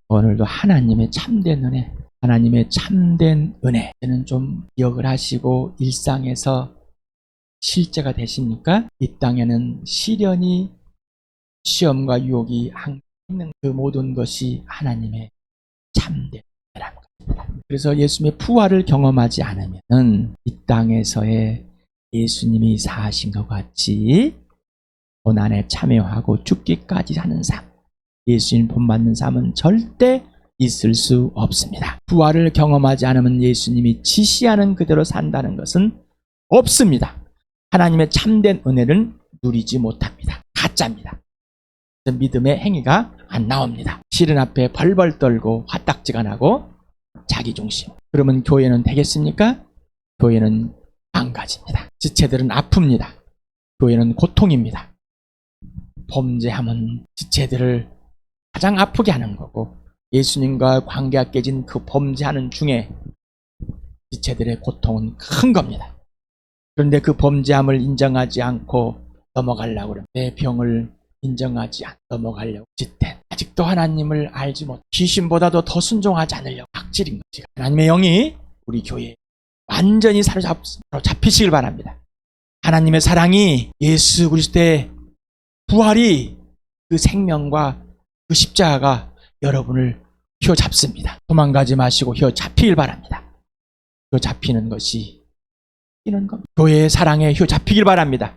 오늘도 하나님의 참된 은혜, 하나님의 참된 은혜는 좀 기억을 하시고 일상에서 실제가 되십니까? 이 땅에는 시련이, 시험과 유혹이 항상 있는 그 모든 것이 하나님의 참된 은혜라는 것입니다. 그래서 예수님의 부활을 경험하지 않으면 이 땅에서의 예수님이 사신 것 같이 고난에 참여하고 죽기까지 하는 삶, 예수님 본받는 삶은 절대 있을 수 없습니다. 부활을 경험하지 않으면 예수님이 지시하는 그대로 산다는 것은 없습니다. 하나님의 참된 은혜를 누리지 못합니다. 가짜입니다. 믿음의 행위가 안 나옵니다. 시련 앞에 벌벌 떨고 화딱지가 나고 자기중심. 그러면 교회는 되겠습니까? 교회는 망가집니다. 지체들은 아픕니다. 교회는 고통입니다. 범죄하면 지체들을 가장 아프게 하는 거고, 예수님과 관계가 깨진 그 범죄하는 중에 지체들의 고통은 큰 겁니다. 그런데 그 범죄함을 인정하지 않고 넘어가려고 그러면, 내 병을 인정하지 않고 넘어가려고 짓대 아직도 하나님을 알지 못, 귀신보다도 더 순종하지 않으려고 악질인 거지. 하나님의 영이 우리 교회에 완전히 사로잡히시길 바랍니다. 하나님의 사랑이, 예수 그리스도의 부활이, 그 생명과 그 십자가가 여러분을 휘어잡습니다. 도망가지 마시고 휘어잡히길 바랍니다. 휘어잡히는 것이 이는 겁니다. 교회의 사랑에 휘어잡히길 바랍니다.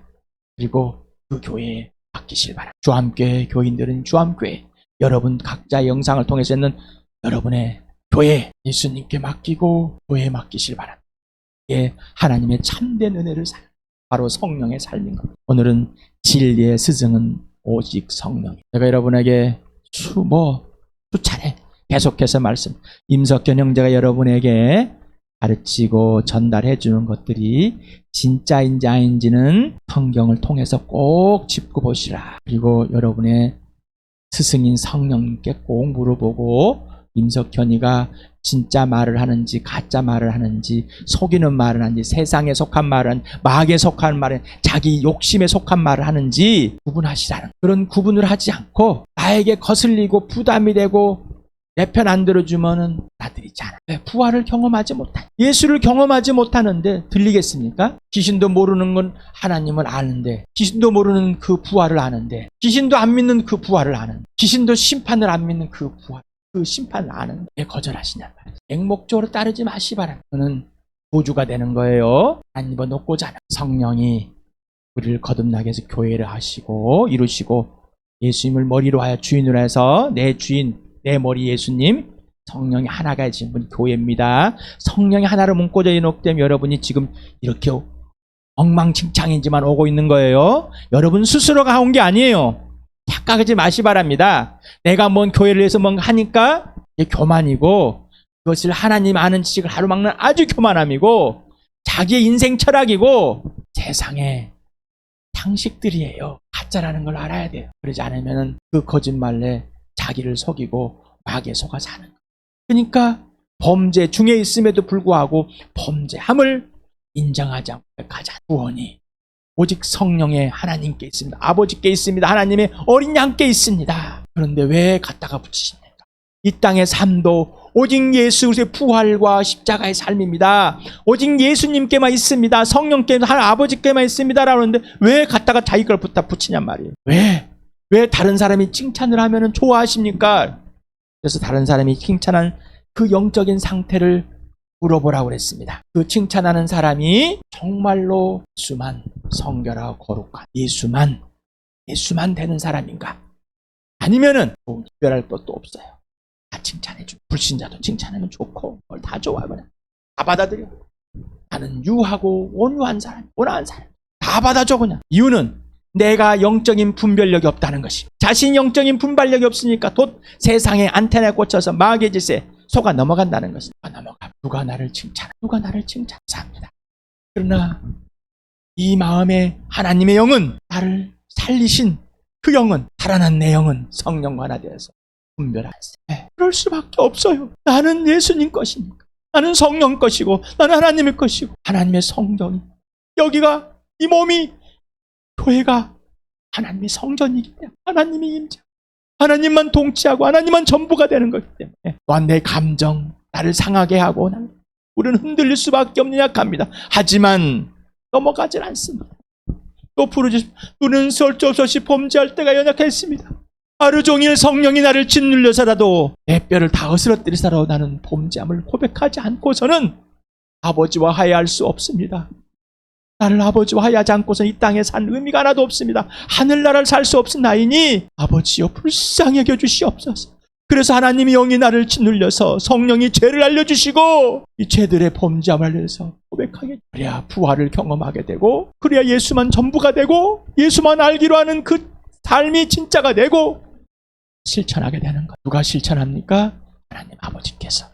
그리고 그 교회에 맡기실 바랍니다. 주암교회 교인들은 주암교회, 여러분 각자 영상을 통해서는 여러분의 교회 예수님께 맡기고 교회에 맡기실 바랍니다. 이게 하나님의 참된 은혜를 바로 성령의 삶인 겁니다. 오늘은 진리의 스승은 오직 성령. 제가 여러분에게 수차례 계속해서 말씀, 임석현 형제가 여러분에게 가르치고 전달해 주는 것들이 진짜인지 아닌지는 성경을 통해서 꼭 짚고 보시라. 그리고 여러분의 스승인 성령님께 꼭 물어보고, 임석현이가 진짜 말을 하는지 가짜 말을 하는지, 속이는 말을 하는지, 세상에 속한 말은, 마귀에 속한 말은, 자기 욕심에 속한 말을 하는지 구분하시라는, 그런 구분을 하지 않고 나에게 거슬리고 부담이 되고 내 편 안 들어주면은 나들이지 않아. 부활을 경험하지 못한, 예수를 경험하지 못하는데 들리겠습니까? 귀신도 모르는 건 하나님을 아는데, 귀신도 모르는 그 부활을 아는데, 귀신도 안 믿는 그 부활을 아는데, 귀신도 심판을 안 믿는 그 부활, 그 심판을 아는데 왜 거절하시냐 말이에요. 맹목적으로 따르지 마시 바랍니다. 그는 보주가 되는 거예요. 안 입어놓고자 하는 성령이 우리를 거듭나게 해서 교회를 하시고 이루시고, 예수님을 머리로 하여 주인으로 해서 내 주인, 내 머리 예수님, 성령이 하나가 되신 분 교회입니다. 성령이 하나로 문고져 인옥되면 여러분이 지금 이렇게 엉망진창이지만 오고 있는 거예요. 여러분 스스로가 온 게 아니에요. 착각하지 마시 바랍니다. 내가 뭔 교회를 해서 뭔가 하니까 이게 교만이고, 그것을 하나님 아는 지식을 하루 막는 아주 교만함이고, 자기의 인생 철학이고 세상의 상식들이에요. 가짜라는 걸 알아야 돼요. 그러지 않으면 그 거짓말에 자기를 속이고 마귀에 속아 사는 거예요. 그러니까 범죄 중에 있음에도 불구하고 범죄함을 인정하지 않고 가자. 구원이 오직 성령의 하나님께 있습니다. 아버지께 있습니다. 하나님의 어린 양께 있습니다. 그런데 왜 갖다가 붙이십니까? 이 땅의 삶도 오직 예수 그리스도의 부활과 십자가의 삶입니다. 오직 예수님께만 있습니다. 성령께만, 아버지께만 있습니다. 라는데 왜 갖다가 자기 걸 붙이냔 말이에요. 왜 다른 사람이 칭찬을 하면 좋아하십니까? 그래서 다른 사람이 칭찬한 그 영적인 상태를 물어보라고 그랬습니다. 그 칭찬하는 사람이 정말로 예수만 성결하고 거룩한, 예수만 되는 사람인가? 아니면은 뭐 특별할 것도 없어요. 다 칭찬해주고, 불신자도 칭찬하면 좋고, 뭘 다 좋아, 그냥 다 받아들여. 나는 유하고 온유한 사람, 온화한 사람, 다 받아줘 그냥. 이유는 내가 영적인 분별력이 없다는 것이, 자신 영적인 분별력이 없으니까 곧 세상의 안테나에 꽂혀서 마귀의 짓에 속아 넘어간다는 것이. 누가 나를 칭찬합니다. 그러나 이 마음에 하나님의 영은, 나를 살리신 그 영은, 살아난 내 영은 성령과 하나 되어서 분별하세요. 그럴 수밖에 없어요. 나는 예수님 것이니까, 나는 성령 것이고, 나는 하나님의 것이고, 하나님의 성전이, 여기가 이 몸이, 교회가 하나님의 성전이기 때문에 하나님의 임재, 하나님만 통치하고 하나님만 전부가 되는 거기 때문에 또한 내 감정, 나를 상하게 하고 우리는 흔들릴 수밖에 없는 약합니다. 하지만 넘어가질 않습니다. 또 부르짖 우리는 설 수 없이 범죄할 때가 연약했습니다. 하루 종일 성령이 나를 짓눌려서라도 내 뼈를 다 으스러뜨리서라도 나는 범죄함을 고백하지 않고서는 아버지와 화해할 수 없습니다. 나를 아버지와 화해하지 않고서는 이 땅에 산 의미가 하나도 없습니다. 하늘나라를 살 수 없으나이니 아버지여 불쌍히 여겨주시옵소서. 그래서 하나님이 영이 나를 짓눌려서 성령이 죄를 알려주시고 이 죄들의 범죄함을 알려서 고백하게, 그래야 부활을 경험하게 되고, 그래야 예수만 전부가 되고 예수만 알기로 하는 그 삶이 진짜가 되고 실천하게 되는 것. 누가 실천합니까? 하나님 아버지께서.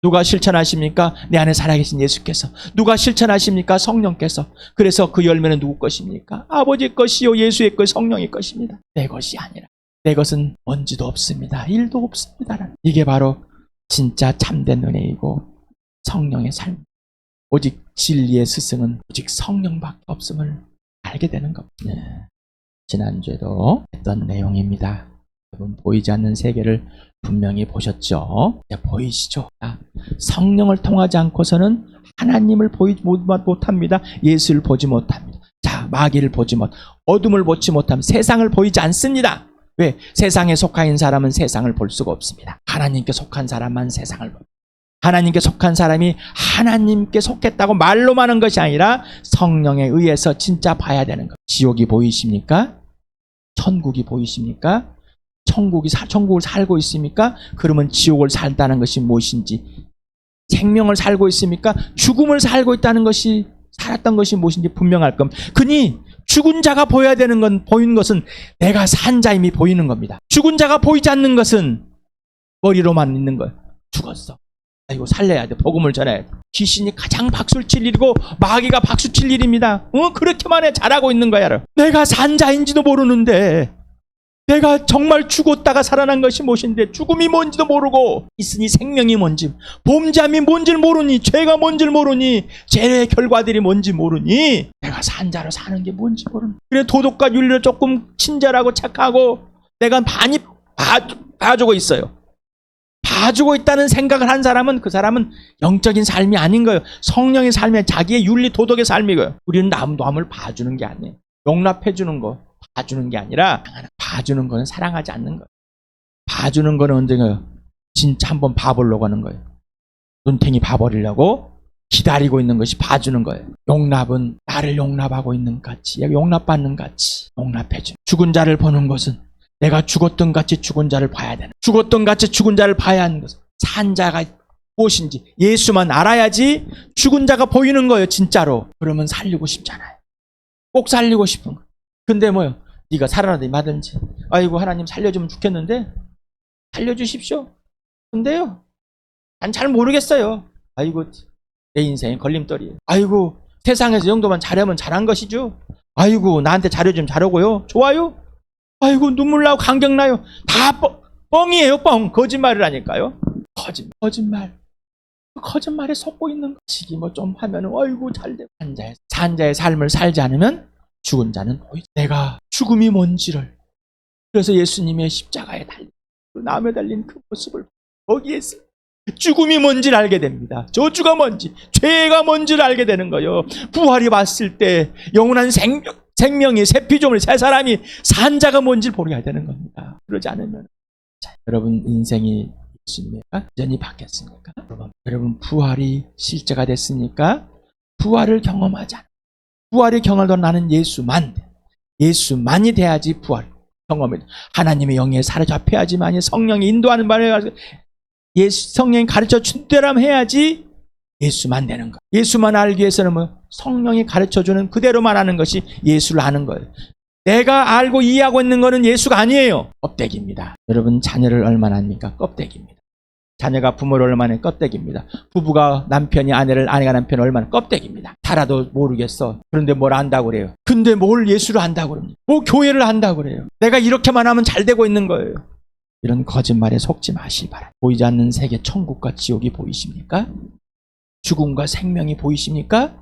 누가 실천하십니까? 내 안에 살아계신 예수께서. 누가 실천하십니까? 성령께서. 그래서 그 열매는 누구 것입니까? 아버지 것이요 예수의 것, 성령의 것입니다. 내 것이 아니라. 내 것은 먼지도 없습니다. 일도 없습니다. 이게 바로 진짜 참된 은혜이고 성령의 삶. 오직 진리의 스승은 오직 성령밖에 없음을 알게 되는 겁니다. 네. 지난주에도 했던 내용입니다. 여러분 보이지 않는 세계를 분명히 보셨죠? 보이시죠? 성령을 통하지 않고서는 하나님을 보지 못합니다. 예수를 보지 못합니다. 자, 마귀를 보지 못, 어둠을 보지 못하면 세상을 보이지 않습니다. 왜? 세상에 속한 사람은 세상을 볼 수가 없습니다. 하나님께 속한 사람만 세상을 봅니다. 하나님께 속한 사람이 하나님께 속했다고 말로만 하는 것이 아니라 성령에 의해서 진짜 봐야 되는 것. 지옥이 보이십니까? 천국이 보이십니까? 천국을 살고 있습니까? 그러면 지옥을 살다는 것이 무엇인지, 생명을 살고 있습니까? 죽음을 살고 있다는 것이, 살았던 것이 무엇인지 분명할 겁니다. 그니 죽은 자가 보여야 되는 건, 보이는 것은 내가 산 자임이 보이는 겁니다. 죽은 자가 보이지 않는 것은 머리로만 있는 거예요. 죽었어. 이거 살려야 돼. 복음을 전해야 돼. 귀신이 가장 박수를 칠 일이고 마귀가 박수 칠 일입니다. 그렇게만 해 잘하고 있는 거야. 내가 산 자인지도 모르는데, 내가 정말 죽었다가 살아난 것이 무엇인데 죽음이 뭔지도 모르고 있으니 생명이 뭔지, 범죄함이 뭔지를 모르니, 죄가 뭔지를 모르니, 죄의 결과들이 뭔지 모르니, 내가 산 자로 사는 게 뭔지 모르니, 그래 도덕과 윤리를 조금 친절하고 착하고 내가 많이 봐주고 있어요. 봐주고 있다는 생각을 한 사람은 그 사람은 영적인 삶이 아닌 거예요. 성령의 삶이 자기의 윤리 도덕의 삶이고요. 우리는 남을 봐주는 게 아니에요. 용납해주는 거, 봐주는 게 아니라, 봐주는 거는 사랑하지 않는 거예요. 봐주는 거는 언젠가요? 진짜 한번 봐보려고 하는 거예요. 눈탱이 봐버리려고 기다리고 있는 것이 봐주는 거예요. 용납은 나를 용납하고 있는 같이, 용납받는 같이 용납해줘. 죽은 자를 보는 것은 내가 죽었던 같이 죽은 자를 봐야 되는, 죽었던 같이 죽은 자를 봐야 하는 것은 산 자가 무엇인지 예수만 알아야지 죽은 자가 보이는 거예요. 진짜로. 그러면 살리고 싶잖아요. 꼭 살리고 싶은 거예요. 근데 뭐요? 네가 살아나든지 마든지, 아이고 하나님 살려주면 좋겠는데 살려주십시오. 근데요, 난 잘 모르겠어요. 아이고 내 인생의 걸림돌이에요. 아이고 세상에서 이 정도만 잘하면 잘한 것이죠. 아이고 나한테 잘해주면 잘하고요. 좋아요. 아이고 눈물 나고 감격 나요. 다 뻥이에요. 뻥. 거짓말을 하니까요. 거짓말에 속고 있는 것이기 뭐 좀 하면은 아이고 잘되고, 산자의 삶을 살지 않으면 죽은 자는 보이지. 내가 죽음이 뭔지를, 그래서 예수님의 십자가에 달린, 나무에 달린 그 모습을 거기에서 죽음이 뭔지를 알게 됩니다. 저주가 뭔지, 죄가 뭔지를 알게 되는 거예요. 부활이 왔을 때 영원한 생명이 새 피조물, 새 사람이 산 자가 뭔지를 보게 되는 겁니다. 그러지 않으면, 자, 여러분 인생이 예수님과 완전히 바뀌었습니까? 여러분 부활이 실제가 됐습니까? 부활을 경험하지 않아. 부활이 경험하던 나는 예수만이 돼야지 부활 경험을, 하나님의 영에 사로잡혀야지만이, 성령이 인도하는 말에 가서 성령이 가르쳐 준 대로 해야지 예수만 되는 거. 예수만 알기 위해서는 뭐 성령이 가르쳐 주는 그대로만 하는 것이 예수를 아는 거예요. 내가 알고 이해하고 있는 거는 예수가 아니에요. 껍데기입니다. 여러분 자녀를 얼마나 합니까? 껍데기입니다. 자녀가 부모를 얼마나 껍데기입니다. 부부가 남편이 아내를, 아내가 남편을 얼마나 껍데기입니다. 살아도 모르겠어. 그런데 뭘 안다고 그래요. 근데 뭘 예수를 안다고 그럽니까? 뭐 교회를 안다고 그래요. 내가 이렇게만 하면 잘 되고 있는 거예요. 이런 거짓말에 속지 마시기 바랍니다. 보이지 않는 세계 천국과 지옥이 보이십니까? 죽음과 생명이 보이십니까?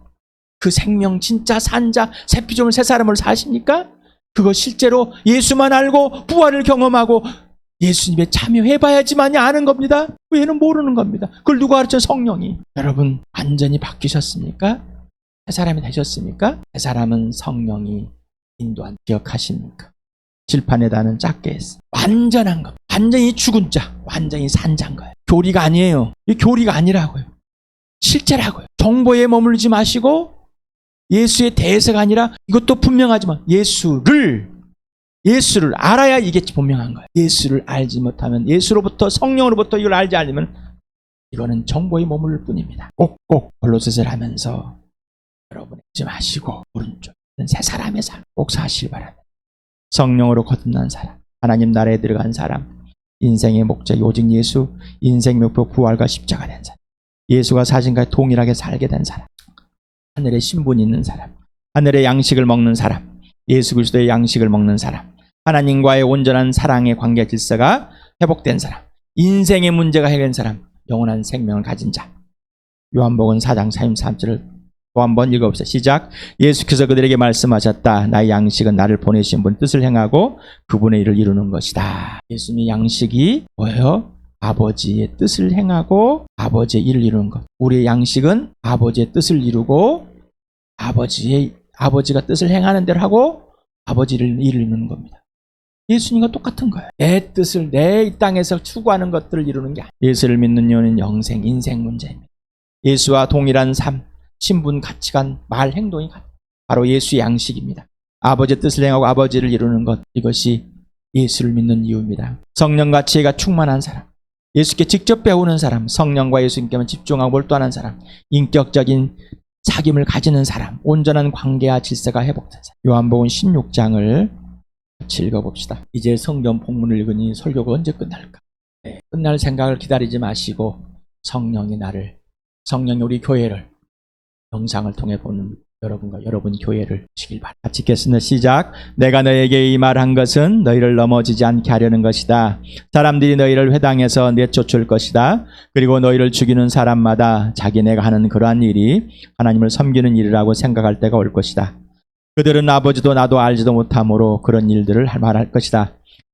그 생명 진짜 산자, 새 피조물 새 사람을 사십니까? 그거 실제로 예수만 알고 부활을 경험하고 예수님에 참여해봐야지만이 아는 겁니다. 외에는 모르는 겁니다. 그걸 누가 가르쳐? 성령이. 여러분 완전히 바뀌셨습니까? 새 사람이 되셨습니까? 새 사람은 성령이 인도한. 기억하십니까? 칠판에다는 작게 했어. 완전한 것. 완전히 죽은 자, 완전히 산 자인 거예요. 교리가 아니에요. 이 교리가 아니라고요. 실제라고요. 정보에 머물지 마시고 예수에 대해서가 아니라 이것도 분명하지만 예수를 알아야 이게 분명한 거예요. 예수를 알지 못하면, 예수로부터, 성령으로부터 이걸 알지 않으면 이거는 정보에 머무를 뿐입니다. 꼭꼭 골로새서를 하면서 여러분 잊지 마시고 오른쪽 새 사람의 삶 꼭 사실 바랍니다. 성령으로 거듭난 사람, 하나님 나라에 들어간 사람, 인생의 목적이 오직 예수, 인생 목표 부활과 십자가 된 사람, 예수가 사신 것과 동일하게 살게 된 사람, 하늘의 신분이 있는 사람, 하늘의 양식을 먹는 사람, 예수 그리스도의 양식을 먹는 사람, 하나님과의 온전한 사랑의 관계 질서가 회복된 사람, 인생의 문제가 해결된 사람, 영원한 생명을 가진 자. 요한복음 4장 33절을 또 한번 읽어봅시다. 시작. 예수께서 그들에게 말씀하셨다. 나의 양식은 나를 보내신 분 뜻을 행하고 그분의 일을 이루는 것이다. 예수님의 양식이 뭐예요? 아버지의 뜻을 행하고 아버지의 일을 이루는 것. 우리의 양식은 아버지의 뜻을 이루고 아버지가 뜻을 행하는 대로 하고 아버지의 일을 이루는 겁니다. 예수님과 똑같은 거예요. 내 뜻을, 내 이 땅에서 추구하는 것들을 이루는 게 아니에요. 예수를 믿는 이유는 영생, 인생 문제입니다. 예수와 동일한 삶, 신분, 가치관, 말, 행동이 바로 예수의 양식입니다. 아버지의 뜻을 행하고 아버지를 이루는 것, 이것이 예수를 믿는 이유입니다. 성령과 지혜가 충만한 사람, 예수께 직접 배우는 사람, 성령과 예수님께만 집중하고 몰두하는 사람, 인격적인 사귐을 가지는 사람, 온전한 관계와 질서가 회복된 사람. 요한복음 16장을 같이 읽어봅시다. 이제 성경 본문을 읽으니 설교가 언제 끝날까? 끝날 생각을 기다리지 마시고 성령이 우리 교회를 영상을 통해 보는 여러분과 여러분 교회를 주시길 바랍니다. 같이 읽겠습니다. 시작. 내가 너에게 이 말한 것은 너희를 넘어지지 않게 하려는 것이다. 사람들이 너희를 회당에서 내쫓을 것이다. 그리고 너희를 죽이는 사람마다 자기네가 하는 그러한 일이 하나님을 섬기는 일이라고 생각할 때가 올 것이다. 그들은 아버지도 나도 알지도 못함으로 그런 일들을 말할 것이다.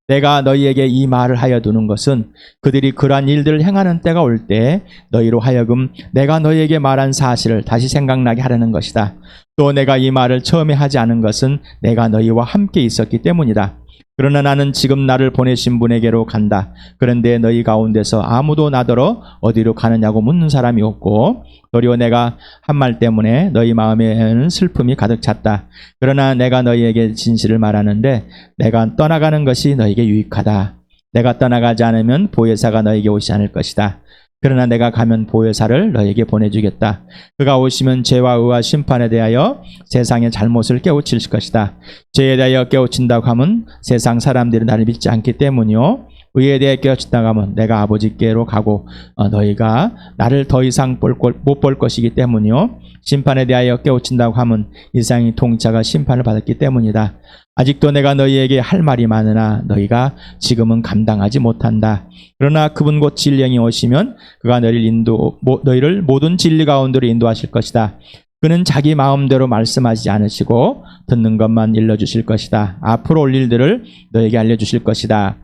내가 너희에게 이 말을 하여 두는 것은 그들이 그러한 일들을 행하는 때가 올 때 너희로 하여금 내가 너희에게 말한 사실을 다시 생각나게 하려는 것이다. 또 내가 이 말을 처음에 하지 않은 것은 내가 너희와 함께 있었기 때문이다. 그러나 나는 지금 나를 보내신 분에게로 간다. 그런데 너희 가운데서 아무도 나더러 어디로 가느냐고 묻는 사람이 없고 도리어 내가 한 말 때문에 너희 마음에는 슬픔이 가득 찼다. 그러나 내가 너희에게 진실을 말하는데 내가 떠나가는 것이 너희에게 유익하다. 내가 떠나가지 않으면 보혜사가 너희에게 오지 않을 것이다. 그러나 내가 가면 보혜사를 너희에게 보내주겠다. 그가 오시면 죄와 의와 심판에 대하여 세상의 잘못을 깨우칠 것이다. 죄에 대하여 깨우친다고 하면 세상 사람들이 나를 믿지 않기 때문이요. 의에 대해 깨우친다고 하면 내가 아버지께로 가고 너희가 나를 더 이상 못 볼 것이기 때문이요. 심판에 대하여 깨우친다고 하면 이 세상의 통치자가 심판을 받았기 때문이다. 아직도 내가 너희에게 할 말이 많으나 너희가 지금은 감당하지 못한다. 그러나 그분 곧 진리의 영이 오시면 그가 너희를 모든 진리 가운데로 인도하실 것이다. 그는 자기 마음대로 말씀하지 않으시고 듣는 것만 일러주실 것이다. 앞으로 올 일들을 너에게 알려주실 것이다.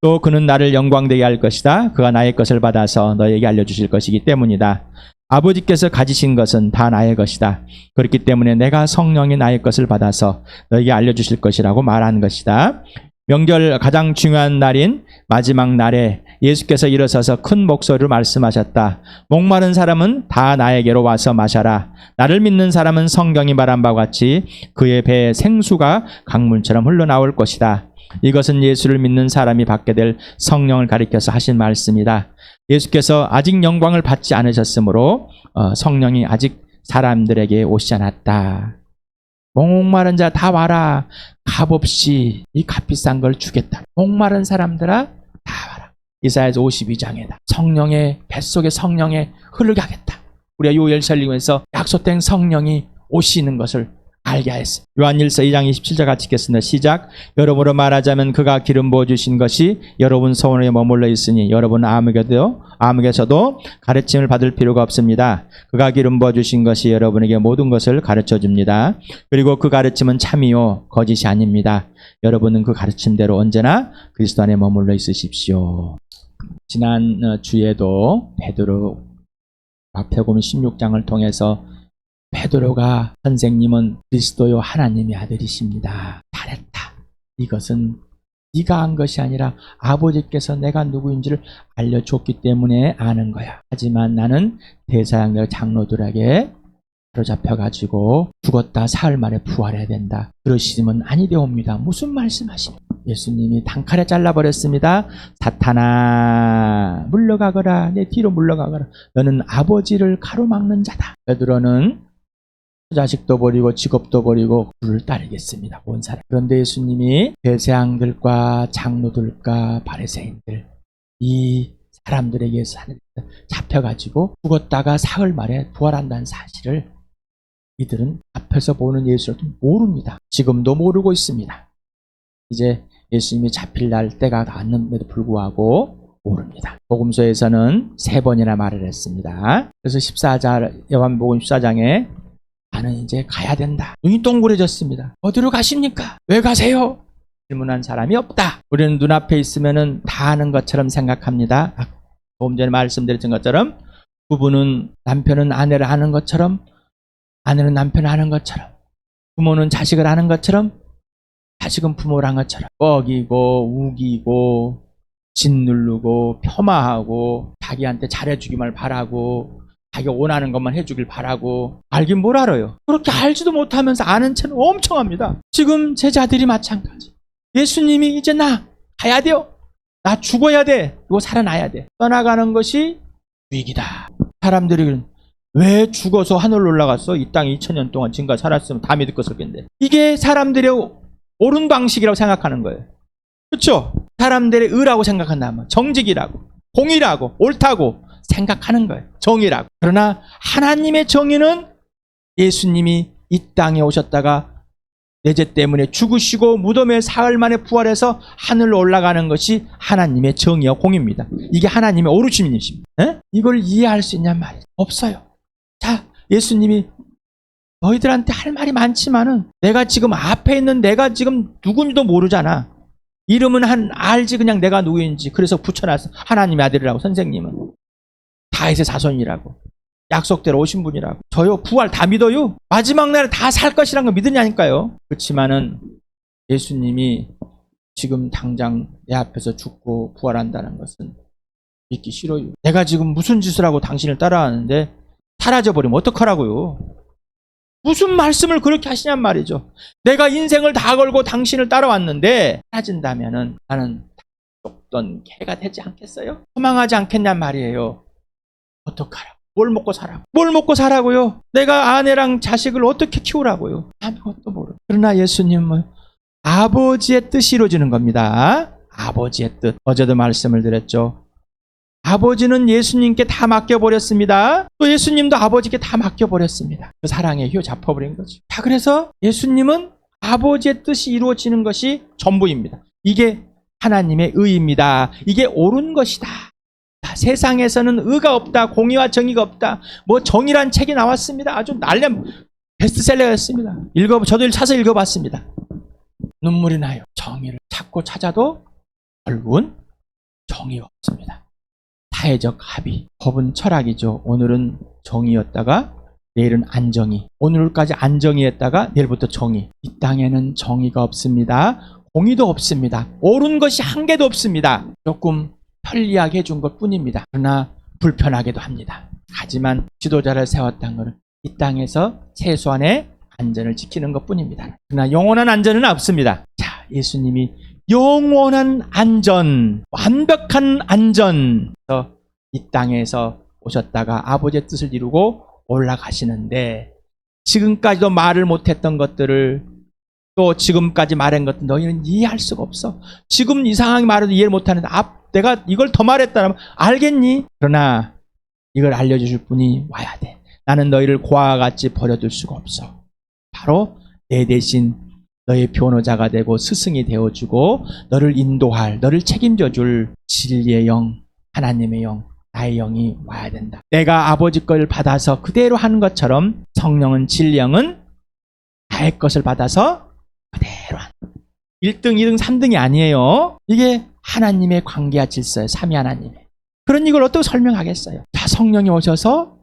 또 그는 나를 영광되게 할 것이다. 그가 나의 것을 받아서 너에게 알려주실 것이기 때문이다. 아버지께서 가지신 것은 다 나의 것이다. 그렇기 때문에 내가 성령이 나의 것을 받아서 너에게 알려주실 것이라고 말한 것이다. 명절 가장 중요한 날인 마지막 날에 예수께서 일어서서 큰 목소리로 말씀하셨다. 목마른 사람은 다 나에게로 와서 마셔라. 나를 믿는 사람은 성경이 말한 바와 같이 그의 배에 생수가 강물처럼 흘러나올 것이다. 이것은 예수를 믿는 사람이 받게 될 성령을 가리켜서 하신 말씀이다. 예수께서 아직 영광을 받지 않으셨으므로 성령이 아직 사람들에게 오시지 않았다. 목마른 자 다 와라. 값없이 이 값비싼 걸 주겠다. 목마른 사람들아 다 와라. 이사야서 52장에다 성령의 뱃속에 성령에 흐르게 하겠다. 우리가 요엘 설리면서 약속된 성령이 오시는 것을 알게 하였어요. 요한일서 2장 27절 같이 읽겠습니다. 시작. 여러분으로 말하자면 그가 기름 부어주신 것이 여러분 소원에 머물러 있으니 여러분 아무개서도 가르침을 받을 필요가 없습니다. 그가 기름 부어주신 것이 여러분에게 모든 것을 가르쳐줍니다. 그리고 그 가르침은 참이요 거짓이 아닙니다. 여러분은 그 가르침대로 언제나 그리스도 안에 머물러 있으십시오. 지난 주에도 베드로 마태복음 16장을 통해서 베드로가 선생님은 그리스도요 하나님의 아들이십니다. 잘했다. 이것은 네가 한 것이 아니라 아버지께서 내가 누구인지를 알려줬기 때문에 아는 거야. 하지만 나는 대사양력 장로들에게 사로잡혀가지고 죽었다 사흘 만에 부활해야 된다. 그러시면 아니되옵니다. 무슨 말씀하십니까? 예수님이 단칼에 잘라버렸습니다. 사탄아 물러가거라. 내 뒤로 물러가거라. 너는 아버지를 가로막는 자다. 베드로는 자식도 버리고 직업도 버리고 주를 따르겠습니다. 온 사람. 그런데 예수님이 대제사장들과 장로들과 바리새인들 이 사람들에게 잡혀가지고 죽었다가 사흘 만에 부활한다는 사실을 이들은 앞에서 보는 예수를 모릅니다. 지금도 모르고 있습니다. 이제 예수님이 잡힐 날 때가 닿았는데도 불구하고 모릅니다. 복음서에서는 3번이나 말을 했습니다. 그래서 14장, 요한복음 14장에 나는 이제 가야 된다. 눈이 동그래졌습니다. 어디로 가십니까? 왜 가세요? 질문한 사람이 없다. 우리는 눈앞에 있으면은 다 아는 것처럼 생각합니다. 조금 전에 말씀드렸던 것처럼 부부는 남편은 아내를 아는 것처럼 아내는 남편을 아는 것처럼 부모는 자식을 아는 것처럼 자식은 부모를 아는 것처럼 뻐기고 우기고 짓누르고 폄하하고 자기한테 잘해주기만 바라고 자기가 원하는 것만 해주길 바라고 알긴 뭘 알아요. 그렇게 알지도 못하면서 아는 채는 엄청 합니다. 지금 제자들이 마찬가지. 예수님이 이제 나 가야 돼요. 나 죽어야 돼. 이거 살아나야 돼. 떠나가는 것이 위기다. 사람들이 왜 죽어서 하늘로 올라갔어? 이 땅에 2000년 동안 지금까지 살았으면 다 믿을 것을 겠는데. 이게 사람들의 옳은 방식이라고 생각하는 거예요. 그렇죠? 사람들의 의라고 생각한다면 정직이라고 공의라고 옳다고 생각하는 거예요. 정의라고. 그러나 하나님의 정의는 예수님이 이 땅에 오셨다가 내 죄 때문에 죽으시고 무덤에 사흘 만에 부활해서 하늘로 올라가는 것이 하나님의 정의와 공의입니다. 이게 하나님의 오르심이십니다. 이걸 이해할 수 있냔 말이에요. 없어요. 자, 예수님이 너희들한테 할 말이 많지만은 내가 지금 앞에 있는 내가 지금 누군지도 모르잖아. 이름은 알지 그냥 내가 누구인지. 그래서 붙여놨어. 하나님의 아들이라고 선생님은. 다윗의 자손이라고. 약속대로 오신 분이라고. 저요 부활 다 믿어요. 마지막 날에 다 살 것이라는 거 믿으냐니까요. 그렇지만은 예수님이 지금 당장 내 앞에서 죽고 부활한다는 것은 믿기 싫어요. 내가 지금 무슨 짓을 하고 당신을 따라하는데 사라져버리면 어떡하라고요. 무슨 말씀을 그렇게 하시냔 말이죠. 내가 인생을 다 걸고 당신을 따라왔는데 사라진다면은 나는 쫓던 개가 되지 않겠어요? 소망하지 않겠냔 말이에요. 어떡하라고. 뭘 먹고 살라고? 뭘 먹고 살라고요? 내가 아내랑 자식을 어떻게 키우라고요? 아무것도 모르고. 그러나 예수님은 아버지의 뜻이 이루어지는 겁니다. 아버지의 뜻. 어제도 말씀을 드렸죠. 아버지는 예수님께 다 맡겨버렸습니다. 또 예수님도 아버지께 다 맡겨버렸습니다. 그 사랑에 휘어잡혀버린 거죠. 자, 그래서 예수님은 아버지의 뜻이 이루어지는 것이 전부입니다. 이게 하나님의 의입니다. 이게 옳은 것이다. 세상에서는 의가 없다. 공의와 정의가 없다. 뭐 정의란 책이 나왔습니다. 아주 날름 베스트셀러였습니다. 저도 사서 읽어봤습니다. 눈물이 나요. 정의를 찾고 찾아도 결국은 정의가 없습니다. 사회적 합의. 법은 철학이죠. 오늘은 정의였다가 내일은 안정의. 오늘까지 안정의였다가 내일부터 정의. 이 땅에는 정의가 없습니다. 공의도 없습니다. 옳은 것이 한 개도 없습니다. 조금 편리하게 해준 것 뿐입니다. 그러나 불편하게도 합니다. 하지만 지도자를 세웠다는 것은 이 땅에서 최소한의 안전을 지키는 것 뿐입니다. 그러나 영원한 안전은 없습니다. 자, 예수님이 영원한 안전, 완벽한 안전, 이 땅에서 오셨다가 아버지의 뜻을 이루고 올라가시는데 지금까지도 말을 못했던 것들을 또 지금까지 말한 것들 너희는 이해할 수가 없어. 지금 이상하게 말해도 이해를 못하는데 내가 이걸 더 말했다면 알겠니? 그러나 이걸 알려주실 분이 와야 돼. 나는 너희를 고아와 같이 버려둘 수가 없어. 바로 내 대신 너의 변호자가 되고 스승이 되어주고 너를 인도할, 너를 책임져줄 진리의 영, 하나님의 영, 나의 영이 와야 된다. 내가 아버지 걸 받아서 그대로 하는 것처럼 성령은 진리 영은 나의 것을 받아서 그대로 한다. 1등, 2등, 3등이 아니에요. 이게 하나님의 관계와 질서예요. 삼위 하나님의. 그런 이걸 어떻게 설명하겠어요? 다 성령이 오셔서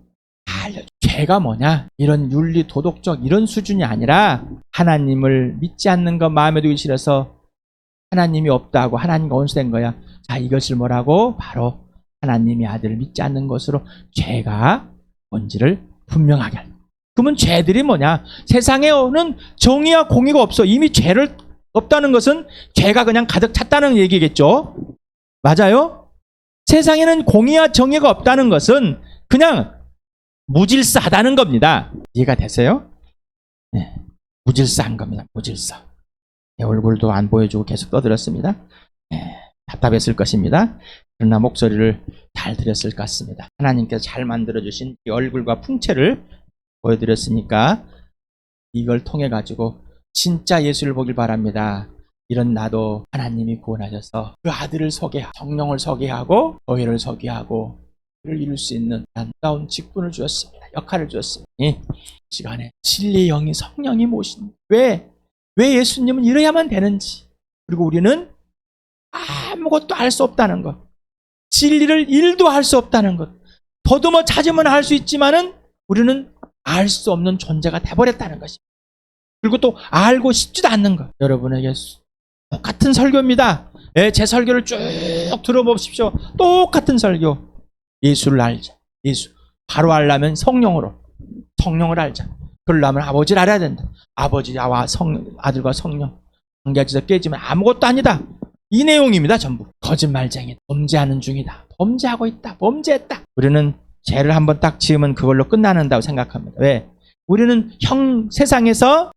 다 알려줘. 죄가 뭐냐? 이런 윤리, 도덕적 이런 수준이 아니라 하나님을 믿지 않는 것 마음에 두기 싫어서 하나님이 없다고 하나님과 원수된 거야. 자, 이것을 뭐라고? 바로 하나님의 아들을 믿지 않는 것으로 죄가 뭔지를 분명하게 할. 그러면 죄들이 뭐냐? 세상에 오는 정의와 공의가 없어. 이미 죄를 없다는 것은 죄가 그냥 가득 찼다는 얘기겠죠. 맞아요? 세상에는 공의와 정의가 없다는 것은 그냥 무질서하다는 겁니다. 이해가 되세요? 네. 무질서한 겁니다. 무질서. 내 얼굴도 안 보여주고 계속 떠들었습니다. 네. 답답했을 것입니다. 그러나 목소리를 잘 들었을 것 같습니다. 하나님께서 잘 만들어주신 이 얼굴과 풍채를 보여드렸으니까 이걸 통해 가지고 진짜 예수를 보길 바랍니다. 이런 나도 하나님이 구원하셔서 그 아들을 소개하고 성령을 소개하고 교회를 소개하고 그를 이룰 수 있는 아름다운 직분을 주었습니다. 역할을 주었습니다. 이 시간에 진리의 영이 성령이 모신 왜 예수님은 이래야만 되는지 그리고 우리는 아무것도 알 수 없다는 것 진리를 1도 할 수 없다는 것 더듬어 찾으면 알 수 있지만은 우리는 알 수 없는 존재가 돼버렸다는 것입니다. 그리고 또 알고 싶지도 않는 것. 여러분에게 똑같은 설교입니다. 제 설교를 쭉 들어보십시오. 똑같은 설교. 예수를 알자. 예수. 바로 알려면 성령을 알자. 그러려면 아버지를 알아야 된다. 아버지와 아들과 성령. 관계가 깨지면 아무것도 아니다. 이 내용입니다. 전부. 거짓말쟁이. 범죄하는 중이다. 범죄하고 있다. 범죄했다. 우리는 죄를 한번 딱 지으면 그걸로 끝나는다고 생각합니다. 왜? 우리는 세상에서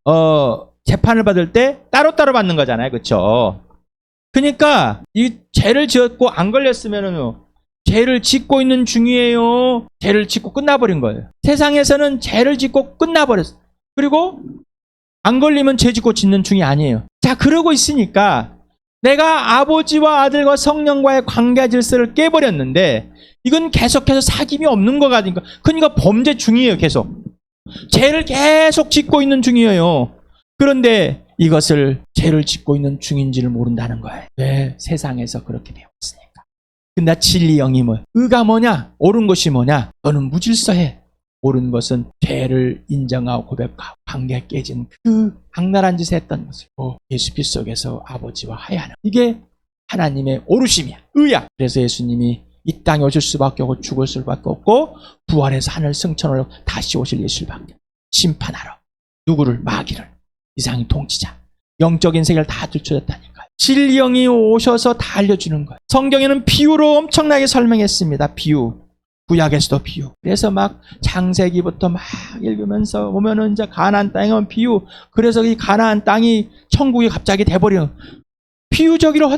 재판을 받을 때 따로따로 받는 거잖아요. 그렇죠? 그러니까 이 죄를 지었고 안 걸렸으면은요. 죄를 짓고 있는 중이에요. 죄를 짓고 끝나버린 거예요. 세상에서는 죄를 짓고 끝나버렸어요. 그리고 안 걸리면 죄 짓고 짓는 중이 아니에요. 자, 그러고 있으니까 내가 아버지와 아들과 성령과의 관계 질서를 깨버렸는데 이건 계속해서 사귐이 없는 거 같으니까 그러니까 범죄 중이에요. 계속. 죄를 계속 짓고 있는 중이에요. 그런데 이것을 죄를 짓고 있는 중인지를 모른다는 거예요. 왜? 세상에서 그렇게 배웠으니까. 근데 진리 영이 뭐야? 의가 뭐냐? 옳은 것이 뭐냐? 너는 무질서해. 옳은 것은 죄를 인정하고 고백하고 관계 깨진 그 악랄한 짓을 했던 것을 예수 빛 속에서 아버지와 화해하는 이게 하나님의 옳으심이야. 의야. 그래서 예수님이 이 땅에 오실 수밖에 없고 죽을 수밖에 없고 부활해서 하늘 승천으로 다시 오실 예수밖에 심판하러 누구를? 마귀를. 이상의 통치자. 영적인 세계를 다 들춰졌다니까요. 진리 영이 오셔서 다 알려주는 거예요. 성경에는 비유로 엄청나게 설명했습니다. 비유. 구약에서도 비유. 그래서 막 창세기부터 막 읽으면서 보면은 이제 가나안 땅에 온 비유. 그래서 이 가나안 땅이 천국이 갑자기 돼버리는 비유적으로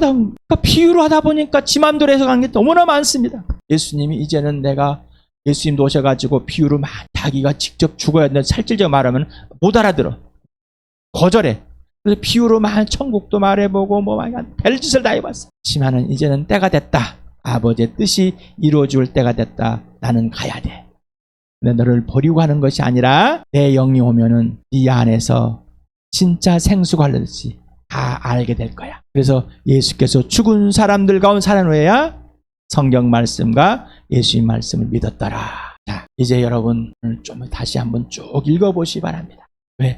비유로 하다 보니까 지 맘대로 해석한 게 너무나 많습니다. 예수님이 이제는 내가 예수님도 오셔가지고 비유로 막 자기가 직접 죽어야 되는데 살찔적 말하면 못 알아들어. 거절해. 그래서 비유로 막 천국도 말해보고 별짓을 다 해봤어. 하지만은 이제는 때가 됐다. 아버지의 뜻이 이루어질 때가 됐다. 나는 가야 돼. 근데 너를 버리고 하는 것이 아니라 내 영이 오면은 네 안에서 진짜 생수가 흘러듯이 다 알게 될 거야. 그래서 예수께서 죽은 사람들 가운데 살아노야 성경 말씀과 예수의 말씀을 믿었더라. 자, 이제 여러분 좀 다시 한번 쭉 읽어보시기 바랍니다. 왜?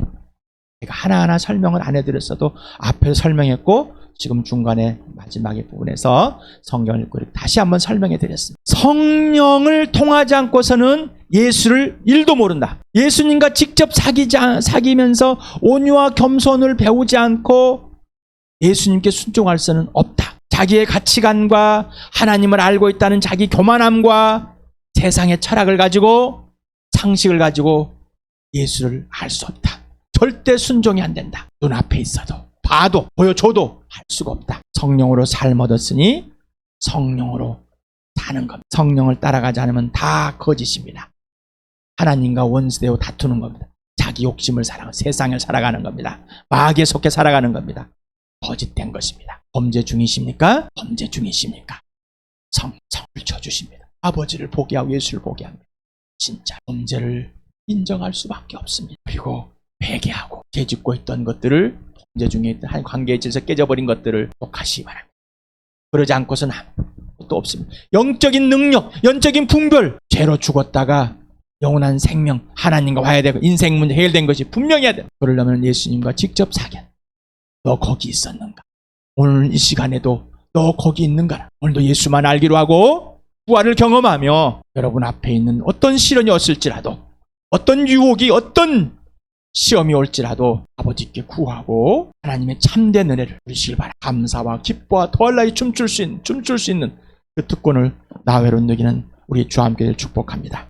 제가 하나하나 설명을 안 해드렸어도 앞에서 설명했고 지금 중간에 마지막에 부분에서 성경을 읽고 다시 한번 설명해 드렸습니다. 성령을 통하지 않고서는 예수를 1도 모른다. 예수님과 직접 사귀면서 온유와 겸손을 배우지 않고 예수님께 순종할 수는 없다. 자기의 가치관과 하나님을 알고 있다는 자기 교만함과 세상의 철학을 가지고 상식을 가지고 예수를 알 수 없다. 절대 순종이 안 된다. 눈앞에 있어도 봐도 보여줘도 할 수가 없다. 성령으로 삶 얻었으니 성령으로 사는 겁니다. 성령을 따라가지 않으면 다 거짓입니다. 하나님과 원수되어 다투는 겁니다. 자기 욕심을 살아가는 세상을 살아가는 겁니다. 마귀에 속해 살아가는 겁니다. 거짓된 것입니다. 범죄 중이십니까? 범죄 중이십니까? 성을 쳐주십니다. 아버지를 보게 하고 예수를 보게 합니다. 진짜 범죄를 인정할 수밖에 없습니다. 그리고 회개하고 죄짓고 있던 것들을 문제 중에 한 관계에 있어서 깨져버린 것들을 똑하시기 바랍니다. 그러지 않고서는 아무것도 없습니다. 영적인 능력, 영적인 분별, 죄로 죽었다가 영원한 생명, 하나님과 와야 되고 인생 문제 해결된 것이 분명해야 돼요. 그러려면 예수님과 직접 사귀어. 너 거기 있었는가? 오늘 이 시간에도 너 거기 있는가? 오늘도 예수만 알기로 하고 부활을 경험하며 여러분 앞에 있는 어떤 시련이 왔을지라도, 어떤 유혹이, 어떤 시험이 올지라도 아버지께 구하고 하나님의 참된 은혜를 누리시길 바랍니다. 감사와 기뻐와 더할 나위 춤출 수 있는 그 특권을 나회로 누리는 우리 주와 함께 축복합니다.